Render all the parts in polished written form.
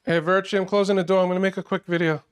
Hey, Virtue, I'm closing the door. I'm going to make a quick video.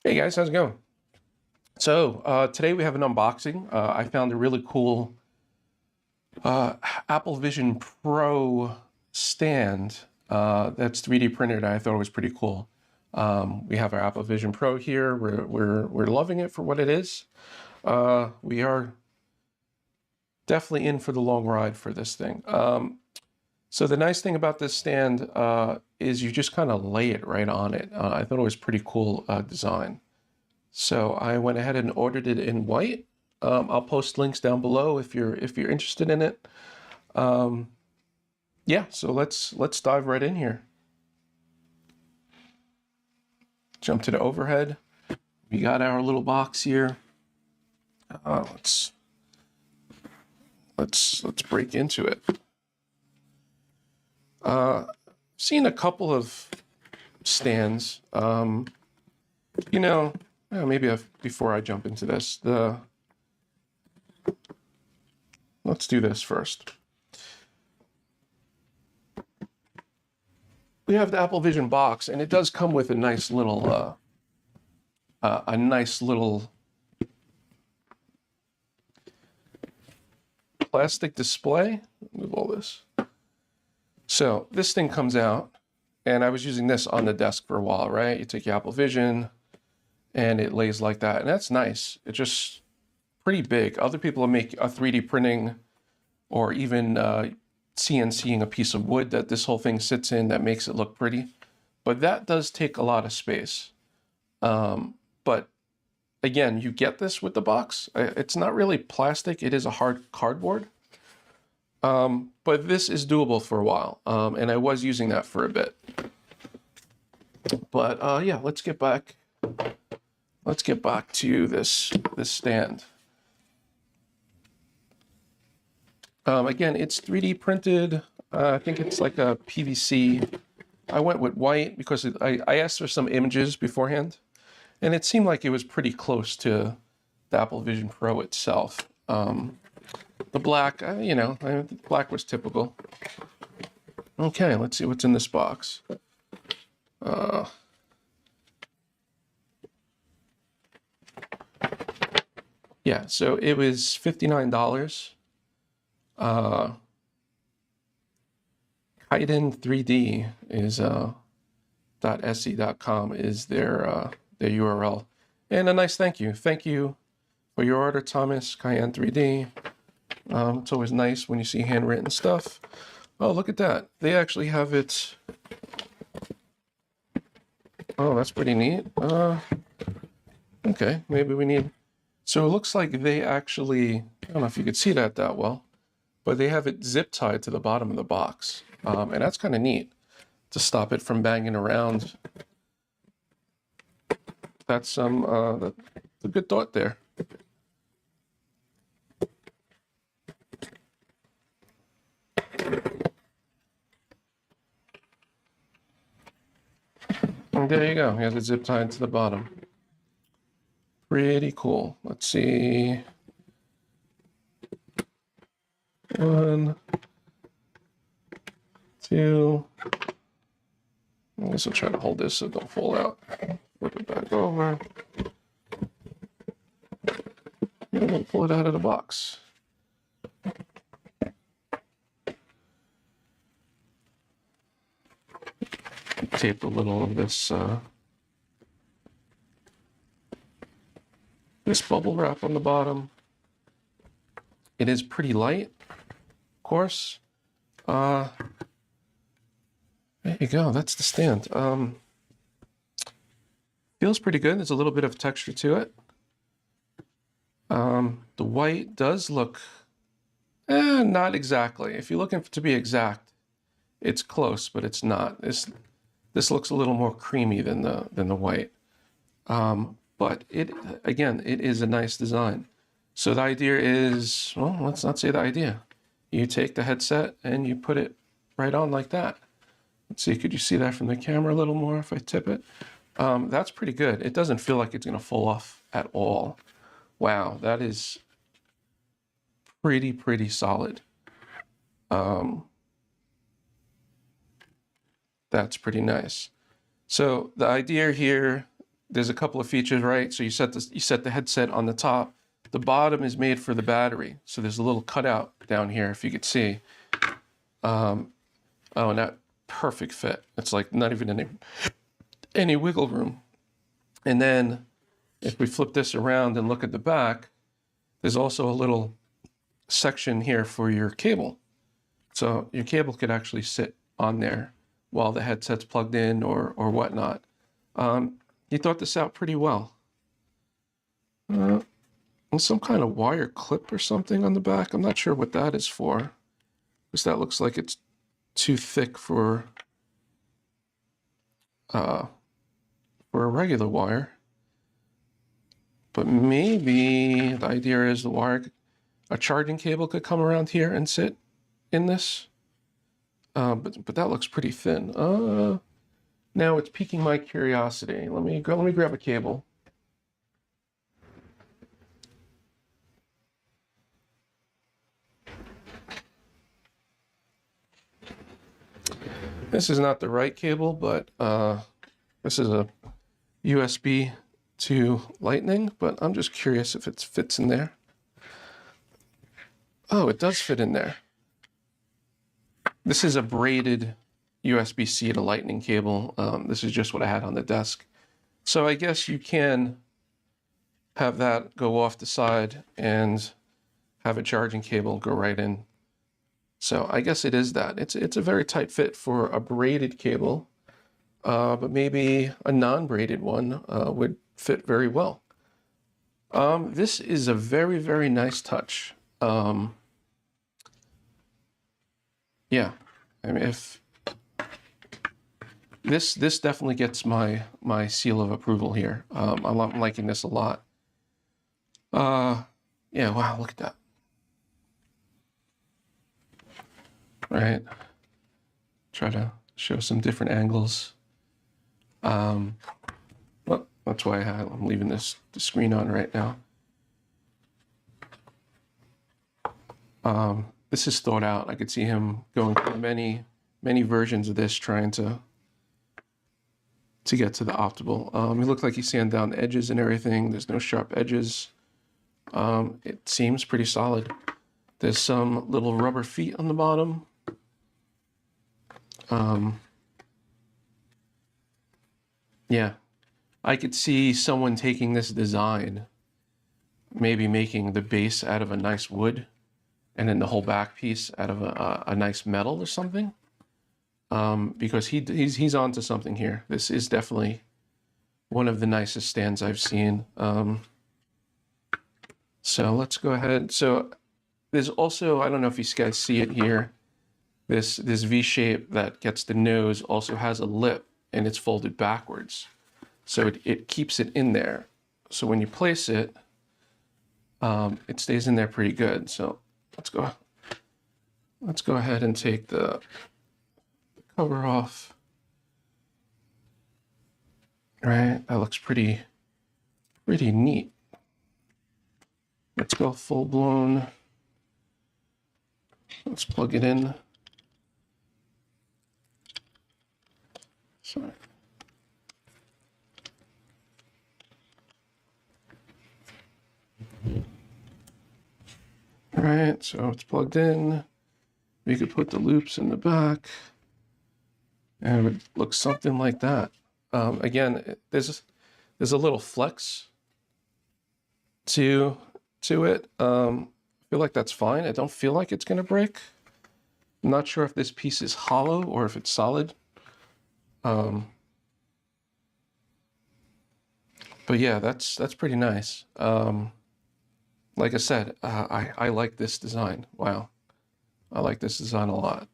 Hey, guys. How's it going? So today we have an unboxing. I found a really cool Apple Vision Pro stand that's 3D printed. I thought it was pretty cool. We have our Apple Vision Pro here. We're loving it for what it is. We are definitely in for the long ride for this thing. So the nice thing about this stand is you just kind of lay it right on it. I thought it was pretty cool design. So I went ahead and ordered it in white. I'll post links down below if you're interested in it. Yeah, so let's dive right in here. Jump to the overhead. We got our little box here. Let's break into it. Seen a couple of stands. You know, maybe before I jump into this, let's do this first. We have the Apple Vision box, and it does come with a nice little, plastic display. Move all this. So this thing comes out, and I was using this on the desk for a while, right? You take your Apple Vision, and it lays like that, and that's nice. It's just pretty big. Other people make a 3D printing or even CNCing a piece of wood that this whole thing sits in that makes it look pretty. But that does take a lot of space. But again, you get this with the box. It's not really plastic. It is a hard cardboard. But this is doable for a while. And I was using that for a bit. But yeah, let's get back to this stand. Again, it's 3D printed. I think it's like a PVC. I went with white because I asked for some images beforehand, and it seemed like it was pretty close to the Apple Vision Pro itself. The black, the black was typical. Okay, let's see what's in this box. Yeah, so it was $59. Kaiden 3D is .se.com is their URL. And a nice thank you. Thank you for your order, Thomas, Kaiden 3D. It's always nice when you see handwritten stuff. Oh, look at that. They actually have it. Oh, that's pretty neat. Okay, maybe we need... So it looks like they actually, I don't know if you could see that well, but they have it zip tied to the bottom of the box. And that's kind of neat to stop it from banging around. That's that's a good thought there. And there you go. You have it zip tied to the bottom. Pretty cool. Let's see. 1, 2. I guess I'll try to hold this so it don't fall out. Flip it back over. And we'll pull it out of the box. Tape a little of this this bubble wrap on the bottom. It is pretty light, of course. There you go. That's the stand. Feels pretty good. There's a little bit of texture to it. The white does look, not exactly. If you're looking to be exact, it's close, but it's not. This looks a little more creamy than the white. But it is a nice design. So the idea is, well, let's not say the idea. You take the headset and you put it right on like that. Let's see, could you see that from the camera a little more if I tip it? That's pretty good. It doesn't feel like it's gonna fall off at all. Wow, that is pretty solid. That's pretty nice. So the idea here, there's a couple of features, right? So you set the headset on the top. The bottom is made for the battery. So there's a little cutout down here, if you could see. Oh, and that perfect fit. It's like not even any wiggle room. And then if we flip this around and look at the back, there's also a little section here for your cable. So your cable could actually sit on there while the headset's plugged in or whatnot. He thought this out pretty well. Some kind of wire clip or something on the back. I'm not sure what that is for, because that looks like it's too thick for a regular wire. But maybe the idea is a charging cable could come around here and sit in this. But that looks pretty thin. Now it's piquing my curiosity. Let me grab a cable. This is not the right cable, but this is a USB to Lightning, but I'm just curious if it fits in there. Oh, it does fit in there. This is a braided USB-C to Lightning cable. This is just what I had on the desk. So I guess you can have that go off the side and have a charging cable go right in. So I guess it is that. It's a very tight fit for a braided cable, but maybe a non-braided one would fit very well. This is a very, very nice touch. Yeah, I mean, if this definitely gets my seal of approval here. I'm liking this a lot. Yeah, wow, look at that. Right, try to show some different angles. Well, that's why I'm leaving the screen on right now. This is thought out. I could see him going through many versions of this, trying to get to the optimal. It looked like he sanded down the edges and everything. There's no sharp edges. It seems pretty solid. There's some little rubber feet on the bottom. Yeah, I could see someone taking this design, maybe making the base out of a nice wood, and then the whole back piece out of a nice metal or something. Because he's onto something here. This is definitely one of the nicest stands I've seen. So let's go ahead. So there's also, I don't know if you guys see it here, this V shape that gets the nose also has a lip, and it's folded backwards. So it keeps it in there. So when you place it, it stays in there pretty good. So let's go ahead and take the cover off. Right, that looks pretty neat. Let's go full blown. Let's plug it in. Sorry. All right, so it's plugged in. We could put the loops in the back, and it would look something like that. Again, there's a little flex to it. I feel like that's fine. I don't feel like it's gonna break. I'm not sure if this piece is hollow or if it's solid. But yeah, that's pretty nice. Like I said, I like this design. Wow, I like this design a lot.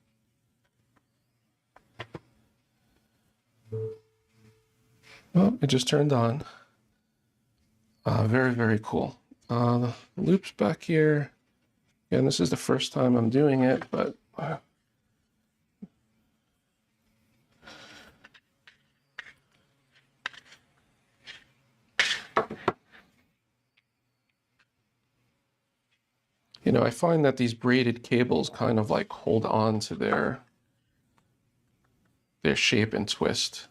Well, it just turned on. Very, very cool. The loops back here. Again, this is the first time I'm doing it, but you know, I find that these braided cables kind of like hold on to their shape and twist.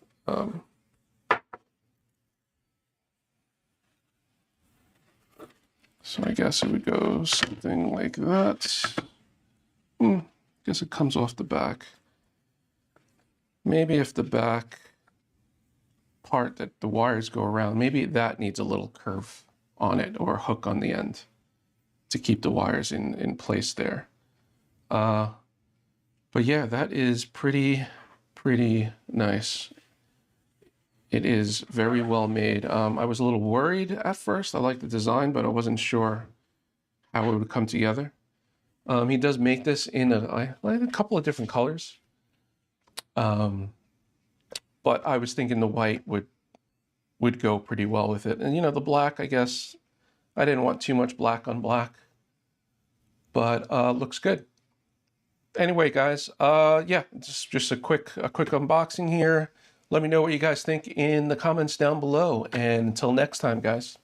So I guess it would go something like that. Guess it comes off the back. Maybe if the back part that the wires go around, maybe that needs a little curve on it or a hook on the end to keep the wires in place there. But yeah, that is pretty nice. It is very well made. I was a little worried at first. I liked the design, but I wasn't sure how it would come together. He does make this in a couple of different colors. But I was thinking the white would go pretty well with it. And you know, the black, I guess, I didn't want too much black on black, but looks good. Anyway, guys, yeah, just a quick unboxing here. Let me know what you guys think in the comments down below. And until next time, guys.